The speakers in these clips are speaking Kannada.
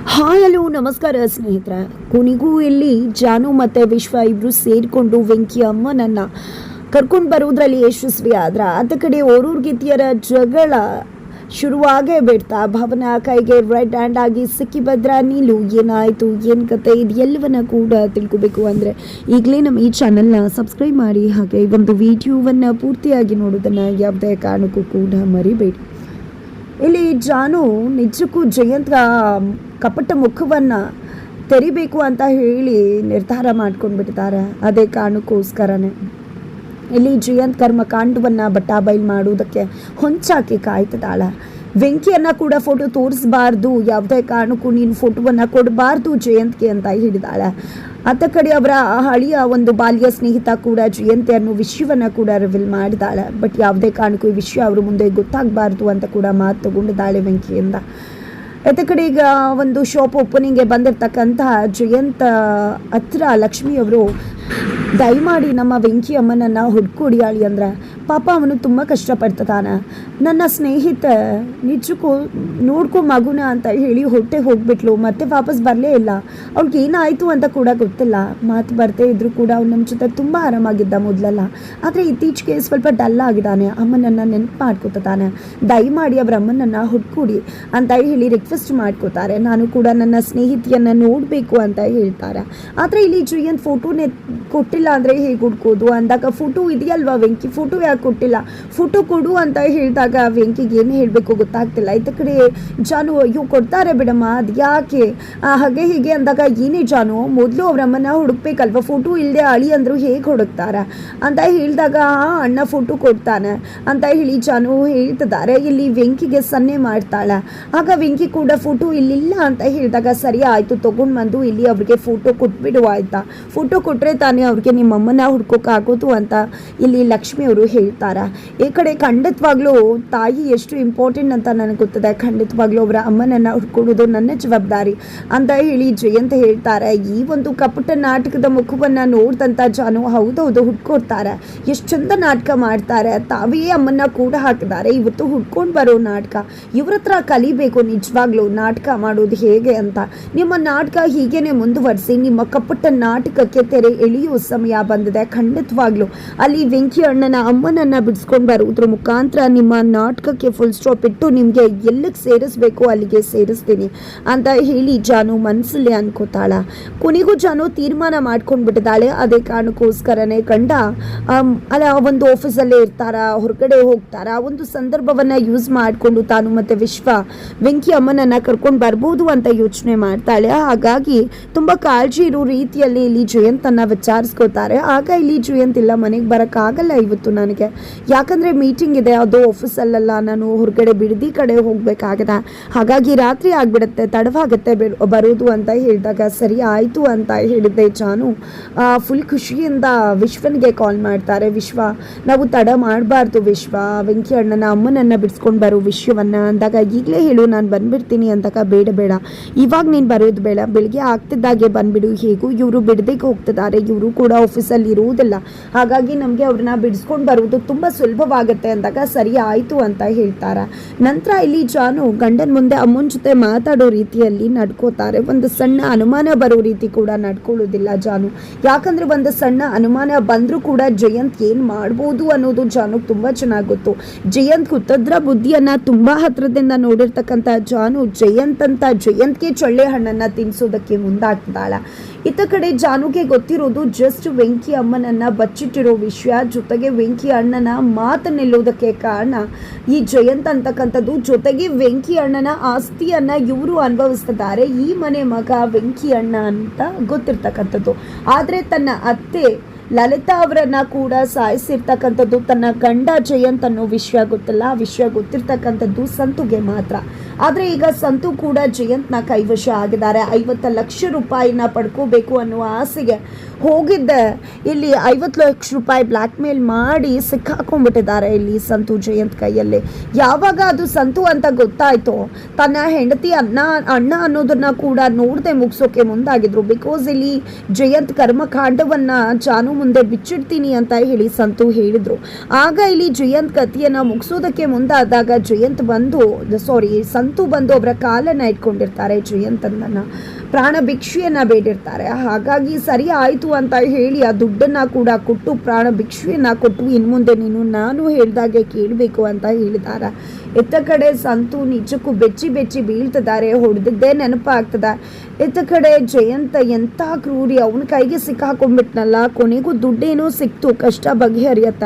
ಹಾಯ್ ಹಲೋ ನಮಸ್ಕಾರ ಸ್ನೇಹಿತರೆ. ಕೊನೆಗೂ ಇಲ್ಲಿ ಜಾನು ಮತ್ತು ವಿಶ್ವ ಇಬ್ಬರು ಸೇರಿಕೊಂಡು ವೆಂಕಿ ಅಮ್ಮನನ್ನು ಕರ್ಕೊಂಡು ಬರೋದ್ರಲ್ಲಿ ಯಶಸ್ವಿ ಆದ್ರೆ ಅದ ಕಡೆ ಓರೂರು ಗಿತ್ತಿಯರ ಜಗಳ ಶುರುವಾಗೇ ಬಿಡ್ತಾ ಭವನ ಕೈಗೆ ರೆಡ್ ಹ್ಯಾಂಡ್ ಆಗಿ ಸಿಕ್ಕಿ ಭದ್ರ ನೀಲು ಏನಾಯಿತು ಏನು ಕತೆ ಇದು ಎಲ್ಲವನ್ನ ಕೂಡ ತಿಳ್ಕೊಬೇಕು ಅಂದರೆ ಈಗಲೇ ನಮ್ಮ ಈ ಚಾನಲ್ನ ಸಬ್ಸ್ಕ್ರೈಬ್ ಮಾಡಿ, ಹಾಗೆ ಈ ಒಂದು ವಿಡಿಯೋವನ್ನು ಪೂರ್ತಿಯಾಗಿ ನೋಡೋದನ್ನು ಯಾವುದೇ ಕಾರಣಕ್ಕೂ ಕೂಡ ಮರಿಬೇಡಿ. ಇಲ್ಲಿ ಜಾನು ನಿಜಕ್ಕೂ ಜಯಂತ್ ಕಪಟ ಮುಖವನ್ನು ತೆರಿಬೇಕು ಅಂತ ಹೇಳಿ ನಿರ್ಧಾರ ಮಾಡ್ಕೊಂಡ್ಬಿಟ್ಟಿದ್ದಾರೆ. ಅದೇ ಕಾರಣಕ್ಕೋಸ್ಕರನೇ ಇಲ್ಲಿ ಜಯಂತ್ ಕರ್ಮಕಾಂಡವನ್ನು ಬೈಲ್ ಮಾಡುವುದಕ್ಕೆ ಹೊಂಚಾಕಿ ಕಾಯ್ತಿದ್ದಾಳೆ. ವೆಂಕಿಯನ್ನು ಕೂಡ ಫೋಟೋ ತೋರಿಸಬಾರ್ದು, ಯಾವುದೇ ಕಾರಣಕ್ಕೂ ನೀನು ಫೋಟೋವನ್ನು ಕೊಡಬಾರ್ದು ಜಯಂತ್ಗೆ ಅಂತ ಹೇಳಿದಾಳೆ. ಅತ್ತ ಕಡೆ ಅವರ ಹಳಿಯ ಒಂದು ಬಾಲ್ಯ ಸ್ನೇಹಿತ ಕೂಡ ಜಯಂತಿ ಅನ್ನೋ ವಿಷಯವನ್ನು ಕೂಡ ರಿವೀಲ್ ಮಾಡಿದಾಳೆ. ಬಟ್ ಯಾವುದೇ ಕಾರಣಕ್ಕೂ ಈ ವಿಷಯ ಅವ್ರ ಮುಂದೆ ಗೊತ್ತಾಗಬಾರ್ದು ಅಂತ ಕೂಡ ಮಾತು ತಗೊಂಡಿದ್ದಾಳೆ ವೆಂಕಿಯಿಂದ. ಅತ್ತ ಕಡೆ ಈಗ ಒಂದು ಶಾಪ್ ಓಪನಿಂಗ್ಗೆ ಬಂದಿರತಕ್ಕಂತಹ ಜಯಂತ್ ಹತ್ರ ಲಕ್ಷ್ಮಿಯವರು ದಯಮಾಡಿ ನಮ್ಮ ವೆಂಕಿ ಅಮ್ಮನನ್ನು ಹುಡ್ಕೊಡಿಯಾಳಿ ಅಂದರೆ ಪಾಪ ಅವನು ತುಂಬ ಕಷ್ಟಪಡ್ತಾನೆ. ನನ್ನ ಸ್ನೇಹಿತ ನಿಜಕ್ಕೂ ನೋಡ್ಕೊ ಮಗುನ ಅಂತ ಹೇಳಿ ಹೊಟ್ಟೆ ಹೋಗ್ಬಿಟ್ಲು, ಮತ್ತೆ ವಾಪಸ್ ಬರಲೇ ಇಲ್ಲ. ಅವ್ಳಿಗೆ ಏನಾಯಿತು ಅಂತ ಕೂಡ ಗೊತ್ತಿಲ್ಲ. ಮಾತು ಬರ್ತೇ ಇದ್ರೂ ಕೂಡ ಅವ್ನು ನಮ್ಮ ಜೊತೆ ತುಂಬ ಆರಾಮಾಗಿದ್ದ ಮೊದಲೆಲ್ಲ. ಆದರೆ ಇತ್ತೀಚೆಗೆ ಸ್ವಲ್ಪ ಡಲ್ ಆಗಿದ್ದಾನೆ. ಅಮ್ಮನನ್ನು ನೆನಪು ಮಾಡ್ಕೊತಾನೆ. ದಯಮಾಡಿ ಅವರ ಅಮ್ಮನನ್ನು ಹುಡ್ಕೊಡಿ ಅಂತ ಹೇಳಿ ರಿಕ್ವೆಸ್ಟ್ ಮಾಡ್ಕೋತಾರೆ. ನಾನು ಕೂಡ ನನ್ನ ಸ್ನೇಹಿತೆಯನ್ನು ನೋಡಬೇಕು ಅಂತ ಹೇಳ್ತಾರೆ. ಆದರೆ ಇಲ್ಲಿ ಜಯಂತ್ ಫೋಟೋನೇ ಕೊಟ್ಟಿಲ್ಲ ಅಂದರೆ ಹೇಗೆ ಹುಡ್ಕೋದು ಅಂದಾಗ ಫೋಟೋ ಇದೆಯಲ್ವಾ ವೆಂಕಿ, ಫೋಟೋ ಯಾಕೆ ಕೊಟ್ಟಿಲ್ಲ, ಫೋಟೋ ಕೊಡು ಅಂತ ಹೇಳಿದಾಗ ವೆಂಕಿಗೆ ಏನು ಹೇಳಬೇಕು ಗೊತ್ತಾಗ್ತಿಲ್ಲ. ಇತ್ತ ಕಡೆ ಜಾನು ಅಯ್ಯೋ ಕೊಡ್ತಾರೆ ಬಿಡಮ್ಮ ಅದು ಯಾಕೆ ಹಾಗೆ ಹೀಗೆ ಅಂದಾಗ ಏನೇ ಜಾನು ಮೊದಲು ಅವರಮ್ಮನ ಹುಡುಕ್ಬೇಕಲ್ವ, ಫೋಟೋ ಇಲ್ಲದೆ ಅಳಿ ಅಂದರು ಹೇಗೆ ಹುಡುಕ್ತಾರೆ ಅಂತ ಹೇಳಿದಾಗ ಅಣ್ಣ ಫೋಟೋ ಕೊಡ್ತಾನೆ ಅಂತ ಹೇಳಿ ಜಾನು ಹೇಳ್ತಿದ್ದಾರೆ. ಇಲ್ಲಿ ವೆಂಕಿಗೆ ಸನ್ನೆ ಮಾಡ್ತಾಳೆ. ಆಗ ವೆಂಕಿ ಕೂಡ ಫೋಟೋ ಇಲ್ಲಿಲ್ಲ ಅಂತ ಹೇಳಿದಾಗ ಸರಿ ಆಯಿತು ತೊಗೊಂಡು ಬಂದು ಇಲ್ಲಿ ಅವ್ರಿಗೆ ಫೋಟೋ ಕೊಟ್ಬಿಡು ಆಯ್ತಾ, ಫೋಟೋ ಕೊಟ್ಟರೆ ತಾನೇ ಅವ್ರಿಗೆ ನಿಮ್ಮಮ್ಮನ ಹುಡ್ಕೋಕ್ಕಾಗೋದು ಅಂತ ಇಲ್ಲಿ ಲಕ್ಷ್ಮಿಯವರು ಹೇಳ್ತಾರೆ. ಈ ಕಡೆ ಖಂಡಿತವಾಗ್ಲೂ ತಾಯಿ ಎಷ್ಟು ಇಂಪಾರ್ಟೆಂಟ್ ಅಂತ ನನಗೆ ಗೊತ್ತಿದೆ. ಖಂಡಿತವಾಗ್ಲೂ ಅವರ ಅಮ್ಮನನ್ನು ಹುಡ್ಕೊಡೋದು ನನ್ನ ಜವಾಬ್ದಾರಿ ಅಂತ ಹೇಳಿ ಜಯಂತ್ ಹೇಳ್ತಾರೆ. ಈ ಒಂದು ಕಪಟ ನಾಟಕದ ಮುಖವನ್ನು ನೋಡ್ದಂಥ ಜಾನು ಹೌದೌದು ಹುಡ್ಕೊಡ್ತಾರೆ, ಎಷ್ಟು ಚಂದ ನಾಟಕ ಮಾಡ್ತಾರೆ, ತಾವೇ ಅಮ್ಮನ್ನ ಕೂಡ ಹಾಕಿದ್ದಾರೆ. ಇವತ್ತು ಹುಡ್ಕೊಂಡು ಬರೋ ನಾಟಕ ಇವ್ರ ಹತ್ರ ಕಲಿಬೇಕು ನಿಜವಾಗ್ಲೂ ನಾಟಕ ಮಾಡೋದು ಹೇಗೆ ಅಂತ. ನಿಮ್ಮ ನಾಟಕ ಹೀಗೇನೆ ಮುಂದುವರಿಸಿ, ನಿಮ್ಮ ಕಪಟ ನಾಟಕಕ್ಕೆ ತೆರೆ ಎಳೆಯುವ ಸಮಯ ಬಂದಿದೆ. ಖಂಡಿತವಾಗ್ಲೂ ಅಲ್ಲಿ ವೆಂಕಿ ಅಣ್ಣನ ಅಮ್ಮನನ್ನು ಬಿಡಿಸ್ಕೊಂಡು ಬರೋದ್ರ ಮುಖಾಂತರ ನಿಮ್ಮ ನಾಟಕಕ್ಕೆ ಫುಲ್ ಸ್ಟಾಪ್ ಇಟ್ಟು ನಿಮಗೆ ಎಲ್ಲಿಗೆ ಸೇರಿಸ್ಬೇಕು ಅಲ್ಲಿಗೆ ಸೇರಿಸ್ತೀನಿ ಅಂತ ಹೇಳಿ ಜಾನು ಮನಸ್ಸಲ್ಲಿ ಅನ್ಕೋತಾಳ. ಕೊನೆಗೂ ಜಾನು ತೀರ್ಮಾನ ಮಾಡ್ಕೊಂಡು ಬಿಟ್ಟಿದ್ದಾಳೆ. ಅದೇ ಕಾರಣಕ್ಕೋಸ್ಕರನೇ ಗಂಡ ಅಲ್ಲ ಒಂದು ಆಫೀಸಲ್ಲೇ ಇರ್ತಾರ, ಹೊರಗಡೆ ಹೋಗ್ತಾರ, ಒಂದು ಸಂದರ್ಭವನ್ನು ಯೂಸ್ ಮಾಡಿಕೊಂಡು ತಾನು ಮತ್ತು ವಿಶ್ವ ವೆಂಕಿ ಅಮ್ಮನನ್ನು ಕರ್ಕೊಂಡು ಬರ್ಬೋದು ಅಂತ ಯೋಚನೆ ಮಾಡ್ತಾಳೆ. ಹಾಗಾಗಿ ತುಂಬ ಕಾಳಜಿ ಇರೋ ರೀತಿಯಲ್ಲಿ ಇಲ್ಲಿ ಜಯಂತನ್ನು ವಿಚಾರಿಸ್ಕೋತಾರೆ. ಆಗ ಇಲ್ಲಿ ಜಯಂತ್ ಇಲ್ಲ, ಮನೆಗೆ ಬರೋಕ್ಕಾಗಲ್ಲ ಇವತ್ತು ನನಗೆ, ಯಾಕಂದರೆ ಮೀಟಿಂಗ್ ಇದೆ, ಅದು ಆಫೀಸಲ್ಲ, ನಾನು ಹೊರಗಡೆ ಬಿಡದಿ ಕಡೆ ಹೋಗಬೇಕಾಗಿದೆ, ಹಾಗಾಗಿ ರಾತ್ರಿ ಆಗಿಬಿಡುತ್ತೆ, ತಡವಾಗುತ್ತೆ ಬರೋದು ಅಂತ ಹೇಳಿದಾಗ ಸರಿ ಆಯಿತು ಅಂತ ಹೇಳಿದ್ದೆ ಜಾನು ಫುಲ್ ಖುಷಿಯಿಂದ ವಿಶ್ವನಿಗೆ ಕಾಲ್ ಮಾಡ್ತಾರೆ. ವಿಶ್ವ ನಾವು ತಡ ಮಾಡಬಾರ್ದು ವಿಶ್ವ, ವೆಂಕಿ ಅಣ್ಣನ ಅಮ್ಮನನ್ನು ಬಿಡಿಸ್ಕೊಂಡು ಬರೋ ವಿಷಯವನ್ನು ಅಂದಾಗ ಈಗಲೇ ಹೇಳು ನಾನು ಬಂದುಬಿಡ್ತೀನಿ ಅಂದಾಗ ಬೇಡ ಬೇಡ ಇವಾಗ ನೀನು ಬರೋದು ಬೇಡ, ಬೆಳಿಗ್ಗೆ ಆಗ್ತಿದ್ದಾಗೆ ಬಂದುಬಿಡು, ಹೇಗೂ ಇವರು ಬಿಡದಿಗೆ ಹೋಗ್ತಿದ್ದಾರೆ, ಇವರು ಕೂಡ ಆಫೀಸಲ್ಲಿ ಇರುವುದಿಲ್ಲ, ಹಾಗಾಗಿ ನಮಗೆ ಅವ್ರನ್ನ ಬಿಡಿಸ್ಕೊಂಡು ಬರುವುದು ತುಂಬ ಸುಲಭವಾಗುತ್ತೆ ಅಂದಾಗ ಸರಿ ಆಯಿತು ಅಂತ ಹೇಳ್ತಾರೆ. ನಂತರ ಇಲ್ಲಿ ಜಾನು ಗಂಡನ ಮುಂದೆ ಅಮ್ಮನ ಜೊತೆ ಮಾತಾಡೋ ರೀತಿಯಲ್ಲಿ ನಡ್ಕೋತಾರೆ. ಒಂದು ಸಣ್ಣ ಅನುಮಾನ ಬರೋ ರೀತಿ ಕೂಡ ನಡ್ಕೊಳ್ಳೋದಿಲ್ಲ ಜಾನು, ಯಾಕಂದರೆ ಒಂದು ಸಣ್ಣ ಅನುಮಾನ ಬಂದರೂ ಕೂಡ ಜಯಂತ್ ಏನು ಮಾಡ್ಬೋದು ಅನ್ನೋದು ಜಾನುಗೆ ತುಂಬ ಚೆನ್ನಾಗಿ ಗೊತ್ತು. ಜಯಂತ್ ಕುತದ್ರ ಬುದ್ಧಿಯನ್ನು ತುಂಬ ಹತ್ರದಿಂದ ನೋಡಿರ್ತಕ್ಕಂಥ ಜಾನು ಜಯಂತ್ಗೆ ಚೊಳ್ಳೆ ಹಣ್ಣನ್ನು ತಿನ್ನಿಸೋದಕ್ಕೆ ಮುಂದಾಗ್ತಿದ್ದಾಳೆ. ಇತ್ತ ಕಡೆ ಜಾನುಗೆ ಗೊತ್ತಿರೋದು ಜಸ್ಟ್ ವೆಂಕಿ ಅಮ್ಮನನ್ನು ಬಚ್ಚಿಟ್ಟಿರೋ ವಿಷಯ, ಜೊತೆಗೆ ವೆಂಕಿ ಅಣ್ಣನ ಮಾತು ನಿಲ್ಲೋದಕ್ಕೆ ಕಾರಣ ಈ ಜಯಂತ್ ಅಂತಕ್ಕಂಥದ್ದು, ಜೊತೆಗೆ ವೆಂಕಿ ಅಣ್ಣನ ಆಸ್ತಿಯನ್ನು ಇವರು ಅನುಭವಿಸ್ತಿದ್ದಾರೆ, ಈ ಮನೆ ಮಗ ವೆಂಕಿ ಅಣ್ಣ ಅಂತ ಗೊತ್ತಿರ್ತಕ್ಕಂಥದ್ದು. ಆದರೆ ತನ್ನ ಅತ್ತೆ ಲಲಿತಾ ಅವರನ್ನ ಕೂಡ ಸಾಯಿಸಿರ್ತಕ್ಕಂಥದ್ದು ತನ್ನ ಗಂಡ ಜಯಂತ್ ಅನ್ನೋ ವಿಷಯ ಗೊತ್ತಿಲ್ಲ. ಆ ವಿಷಯ ಗೊತ್ತಿರ್ತಕ್ಕಂಥದ್ದು ಸಂತುಗೆ ಮಾತ್ರ. ಆದರೆ ಈಗ ಸಂತು ಕೂಡ ಜಯಂತ್ನ ಕೈವಶ ಆಗಿದ್ದಾರೆ. 50 ಲಕ್ಷ ರೂಪಾಯಿನ ಪಡ್ಕೋಬೇಕು ಅನ್ನುವ ಆಸೆಗೆ ಹೋಗಿದ್ದೆ ಇಲ್ಲಿ 50 ಲಕ್ಷ ರೂಪಾಯಿ ಬ್ಲ್ಯಾಕ್ ಮೇಲ್ ಮಾಡಿ ಸಿಕ್ಕಾಕೊಂಡ್ಬಿಟ್ಟಿದ್ದಾರೆ ಇಲ್ಲಿ ಸಂತು ಜಯಂತ್ ಕೈಯಲ್ಲಿ. ಯಾವಾಗ ಅದು ಸಂತು ಅಂತ ಗೊತ್ತಾಯ್ತು, ತನ್ನ ಹೆಂಡತಿ ಅಣ್ಣ ಅನ್ನೋದನ್ನ ಕೂಡ ನೋಡದೆ ಮುಗಿಸೋಕೆ ಮುಂದಾಗಿದ್ರು. ಬಿಕಾಸ್ ಇಲ್ಲಿ ಜಯಂತ್ ಕರ್ಮಕಾಂಡವನ್ನ ಜಾನು ಮುಂದೆ ಬಿಚ್ಚಿಡ್ತೀನಿ ಅಂತ ಹೇಳಿ ಸಂತು ಹೇಳಿದ್ರು. ಆಗ ಇಲ್ಲಿ ಜಯಂತ್ ಕಥೆಯನ್ನು ಮುಗಿಸೋದಕ್ಕೆ ಮುಂದಾದಾಗ ಸಂತು ಸಂತು ಬಂದು ಅವರ ಕಾಲನ್ನು ಇಟ್ಕೊಂಡಿರ್ತಾರೆ, ಜಯಂತನನ್ನು ಪ್ರಾಣ ಭಿಕ್ಷೆಯನ್ನು ಬೇಡಿರ್ತಾರೆ. ಹಾಗಾಗಿ ಸರಿ ಆಯಿತು ಅಂತ ಹೇಳಿ ಆ ದುಡ್ಡನ್ನು ಕೂಡ ಕೊಟ್ಟು ಪ್ರಾಣ ಭಿಕ್ಷೆಯನ್ನು ಕೊಟ್ಟು ಇನ್ನು ಮುಂದೆ ನೀನು ನಾನು ಹೇಳ್ದಾಗೆ ಕೇಳಬೇಕು ಅಂತ ಹೇಳಿದ್ದಾರೆ. ಇತ್ತ ಕಡೆ ಸಂತು ನಿಜಕ್ಕೂ ಬೆಚ್ಚಿ ಬೀಳ್ತಿದ್ದಾರೆ, ಹೊಡೆದಿದ್ದೇ ನೆನಪಾಗ್ತದೆ. ಇತ್ತ ಕಡೆ ಜಯಂತ ಎಂಥ ಕ್ರೂರಿ, ಅವನ ಕೈಗೆ ಸಿಕ್ಕಾಕೊಂಡ್ಬಿಟ್ನಲ್ಲ, ಕೊನೆಗೂ ದುಡ್ಡೇನೋ ಸಿಕ್ತು, ಕಷ್ಟ ಬಗೆಹರಿಯತ್ತ,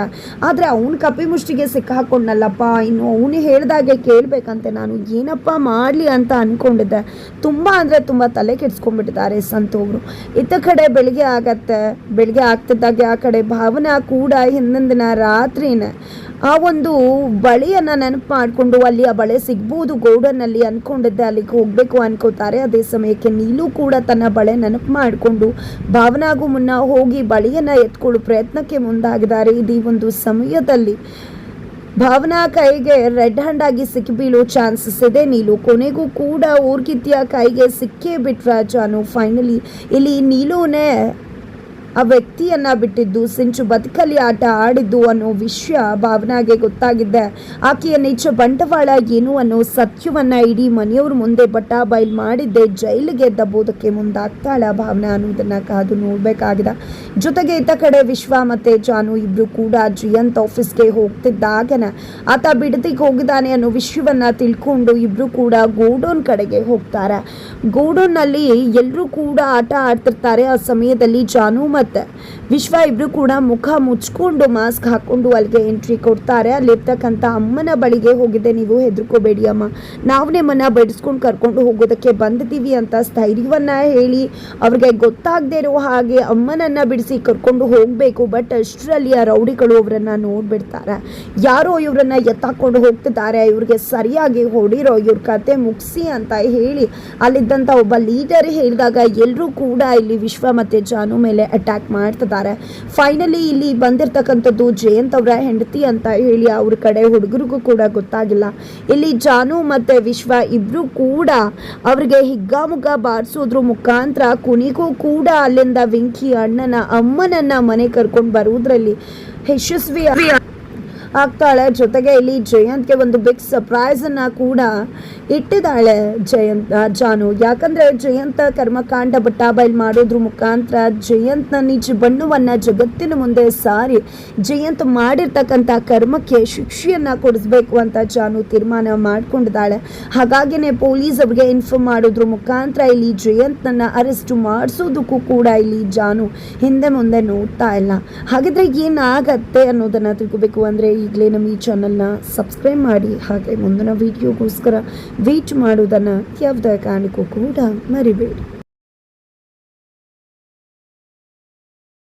ಆದರೆ ಅವನ ಕಪಿ ಮುಷ್ಟಿಗೆ ಸಿಕ್ಕಾಕೊಂಡ್ನಲ್ಲಪ್ಪ, ಇನ್ನು ಅವನು ಹೇಳ್ದಾಗೆ ಕೇಳಬೇಕಂತೆ, ನಾನು ಏನಪ್ಪ ಮಾಡಲಿ ಅಂತ ಅಂದ್ಕೊಂಡಿದ್ದೆ. ತುಂಬ ಅಂದರೆ ತುಂಬ ತಲೆ ಕೆಡಿಸ್ಕೊಂಡ್ಬಿಟ್ಟಿದ್ದಾರೆ ಸಂತು ಅವರು. ಇತ್ತ ಕಡೆ ಬೆಳಿಗ್ಗೆ ಆಗ್ತಿದ್ದಾಗೆ ಆ ಕಡೆ ಭಾವನಾ ಕೂಡ ಹಿಂದಿನ ದಿನ ರಾತ್ರಿನೇ ಆ ಒಂದು ಬಳೆಯನ್ನು ನೆನಪು ಮಾಡಿಕೊಂಡು ಅಲ್ಲಿ ಆ ಬಳೆ ಸಿಗ್ಬೋದು ಗೌಡನಲ್ಲಿ ಅಂದ್ಕೊಂಡಿದ್ದೆ, ಅಲ್ಲಿಗೆ ಹೋಗಬೇಕು ಅನ್ಕೋತಾರೆ. ಅದೇ ಸಮಯಕ್ಕೆ ನೀಲು ಕೂಡ ತನ್ನ ಬಳೆ ನೆನಪು ಮಾಡಿಕೊಂಡು ಭಾವನಾಗೂ ಮುನ್ನ ಹೋಗಿ ಬಳೆಯನ್ನು ಎತ್ಕೊಳ್ಳೋ ಪ್ರಯತ್ನಕ್ಕೆ ಮುಂದಾಗಿದ್ದಾರೆ. ಈ ಒಂದು ಸಮಯದಲ್ಲಿ ಭಾವನಾ ಕೈಗೆ ರೆಡ್ ಹ್ಯಾಂಡ್ ಆಗಿ ಸಿಕ್ಕಿ ಬೀಳೋ ಚಾನ್ಸಸ್ ಇದೆ. ನೀಲು ಕೊನೆಗೂ ಕೂಡ ಊರ್ಗಿತ್ಯ ಕೈಗೆ ಸಿಕ್ಕೇ ಬಿಟ್ರ ಜಾನು. ಫೈನಲಿ ಇಲ್ಲಿ ನೀಲುನೇ ಆ ವ್ಯಕ್ತಿಯನ್ನು ಬಿಟ್ಟಿದ್ದು, ಸಿಂಚು ಬದುಕಲ್ಲಿ ಆಟ ಆಡಿದ್ದು ಅನ್ನೋ ವಿಷಯ ಭಾವನಾಗೆ ಗೊತ್ತಾಗಿದ್ದೆ. ಆಕೆಯ ನಿಜ ಬಂಡವಾಳ ಏನು ಅನ್ನೋ ಸತ್ಯವನ್ನು ಇಡೀ ಮನೆಯವ್ರ ಮುಂದೆ ಬೈಲ್ ಮಾಡಿದ್ದೆ. ಜೈಲಿಗೆ ದಬ್ಬೋದಕ್ಕೆ ಮುಂದಾಗ್ತಾಳ ಭಾವನಾ ಅನ್ನೋದನ್ನು ಕಾದು ನೋಡಬೇಕಾಗಿದೆ. ಜೊತೆಗೆ ಇತ್ತ ಕಡೆ ವಿಶ್ವ ಮತ್ತು ಜಾನು ಇಬ್ಬರು ಕೂಡ ಜಯಂತ್ ಆಫೀಸ್ಗೆ ಹೋಗ್ತಿದ್ದಾಗನ ಆತ ಬಿಡದಿಗೆ ಹೋಗಿದ್ದಾನೆ ಅನ್ನೋ ವಿಷಯವನ್ನು ತಿಳ್ಕೊಂಡು ಇಬ್ಬರು ಕೂಡ ಗೋಡೌನ್ ಕಡೆಗೆ ಹೋಗ್ತಾರೆ. ಗೋಡೌನ್ನಲ್ಲಿ ಎಲ್ಲರೂ ಕೂಡ ಆಟ ಆಡ್ತಿರ್ತಾರೆ. ಆ ಸಮಯದಲ್ಲಿ ಜಾನು ಮತ್ತು ವಿಶ್ವ ಇಬ್ರು ಕೂಡ ಮುಖ ಮುಚ್ಕೊಂಡು ಮಾಸ್ಕ್ ಹಾಕೊಂಡು ಅಲ್ಲಿಗೆ ಎಂಟ್ರಿ ಕೊಡ್ತಾರೆ. ಅಲ್ಲಿರ್ತಕ್ಕಂಥ ಅಮ್ಮನ ಬಳಿಗೆ ಹೋಗಿದೆ, ನೀವು ಹೆದರ್ಕೋಬೇಡಿ ಅಮ್ಮ, ನಾವು ನಿಮ್ಮನ್ನ ಬೆಳೆಸ್ಕೊಂಡು ಕರ್ಕೊಂಡು ಹೋಗೋದಕ್ಕೆ ಬಂದಿದ್ದೀವಿ ಅಂತ ಸ್ಥೈರ್ಯವನ್ನ ಹೇಳಿ ಅವ್ರಿಗೆ ಗೊತ್ತಾಗದೇ ಇರೋ ಹಾಗೆ ಅಮ್ಮನನ್ನ ಬಿಡಿಸಿ ಕರ್ಕೊಂಡು ಹೋಗಬೇಕು. ಬಟ್ ಅಷ್ಟರಲ್ಲಿ ಆ ರೌಡಿಗಳು ಅವರನ್ನ ನೋಡ್ಬಿಡ್ತಾರೆ. ಯಾರೋ ಇವರನ್ನ ಎತ್ತಾಕೊಂಡು ಹೋಗ್ತಿದ್ದಾರೆ, ಇವ್ರಿಗೆ ಸರಿಯಾಗಿ ಹೊಡಿರೋ, ಇವ್ರ ಕತೆ ಮುಗಿಸಿ ಅಂತ ಹೇಳಿ ಅಲ್ಲಿದ್ದಂಥ ಒಬ್ಬ ಲೀಡರ್ ಹೇಳಿದಾಗ ಎಲ್ಲರೂ ಕೂಡ ಇಲ್ಲಿ ವಿಶ್ವ ಮತ್ತು ಜಾನು ಮೇಲೆ ಅಟ್ಯಾಕ್ ಮಾಡ್ತಿದ್ದಾರೆ. ಫೈನಲಿ ಇಲ್ಲಿ ಬಂದಿರತಕ್ಕಂಥದ್ದು ಜಯಂತ್ ಅವರ ಹೆಂಡತಿ ಅಂತ ಹೇಳಿ ಅವ್ರ ಕಡೆ ಹುಡುಗರಿಗೂ ಕೂಡ ಗೊತ್ತಾಗಿಲ್ಲ. ಇಲ್ಲಿ ಜಾನು ಮತ್ತು ವಿಶ್ವ ಇಬ್ರು ಕೂಡ ಅವ್ರಿಗೆ ಹಿಗ್ಗಾಮುಗ್ಗ ಬಾರಿಸೋದ್ರ ಮುಖಾಂತರ ಕೊನೆಗೂ ಕೂಡ ಅಲ್ಲಿಂದ ವೆಂಕಿ ಅಣ್ಣನ ಅಮ್ಮನನ್ನ ಮನೆ ಕರ್ಕೊಂಡು ಬರುವುದರಲ್ಲಿ ಯಶಸ್ವಿ ಆಗ್ತಾಳೆ. ಜೊತೆಗೆ ಇಲ್ಲಿ ಜಯಂತ್ಗೆ ಒಂದು ಬಿಗ್ ಸರ್ಪ್ರೈಸ್ ಅನ್ನ ಕೂಡ ಇಟ್ಟಿದ್ದಾಳೆ ಜಾನು. ಯಾಕಂದ್ರೆ ಜಯಂತ ಕರ್ಮಕಾಂಡ ಬೈಲ್ ಮಾಡೋದ್ರ ಮುಖಾಂತರ ಜಯಂತ್ನ ನಿಜ ಬಣ್ಣವನ್ನ ಜಗತ್ತಿನ ಮುಂದೆ ಸಾರಿ ಜಯಂತ್ ಮಾಡಿರ್ತಕ್ಕಂಥ ಕರ್ಮಕ್ಕೆ ಶಿಕ್ಷೆಯನ್ನ ಕೊಡಿಸ್ಬೇಕು ಅಂತ ಜಾನು ತೀರ್ಮಾನ ಮಾಡ್ಕೊಂಡಿದ್ದಾಳೆ. ಹಾಗಾಗಿನೇ ಪೊಲೀಸ್ ಅವ್ರಿಗೆ ಇನ್ಫಾರ್ಮ್ ಮಾಡೋದ್ರ ಮುಖಾಂತರ ಇಲ್ಲಿ ಜಯಂತ್ನನ್ನ ಅರೆಸ್ಟ್ ಮಾಡಿಸೋದಕ್ಕೂ ಕೂಡ ಇಲ್ಲಿ ಜಾನು ಹಿಂದೆ ಮುಂದೆ ನೋಡ್ತಾ ಇಲ್ಲ. ಹಾಗಿದ್ರೆ ಏನಾಗತ್ತೆ ಅನ್ನೋದನ್ನ ತಿಳ್ಕೋಬೇಕು ಅಂದ್ರೆ ಈಗಲೇ ನಮ್ಮ ಈ ಚಾನಲ್ನ ಸಬ್ಸ್ಕ್ರೈಬ್ ಮಾಡಿ, ಹಾಗೆ ಮುಂದಿನ ವಿಡಿಯೋಗೋಸ್ಕರ ವೇಟ್ ಮಾಡೋದನ್ನು ಯಾವುದೇ ಕಾರಣಕ್ಕೂ ಕೂಡ ಮರಿಬೇಡಿ.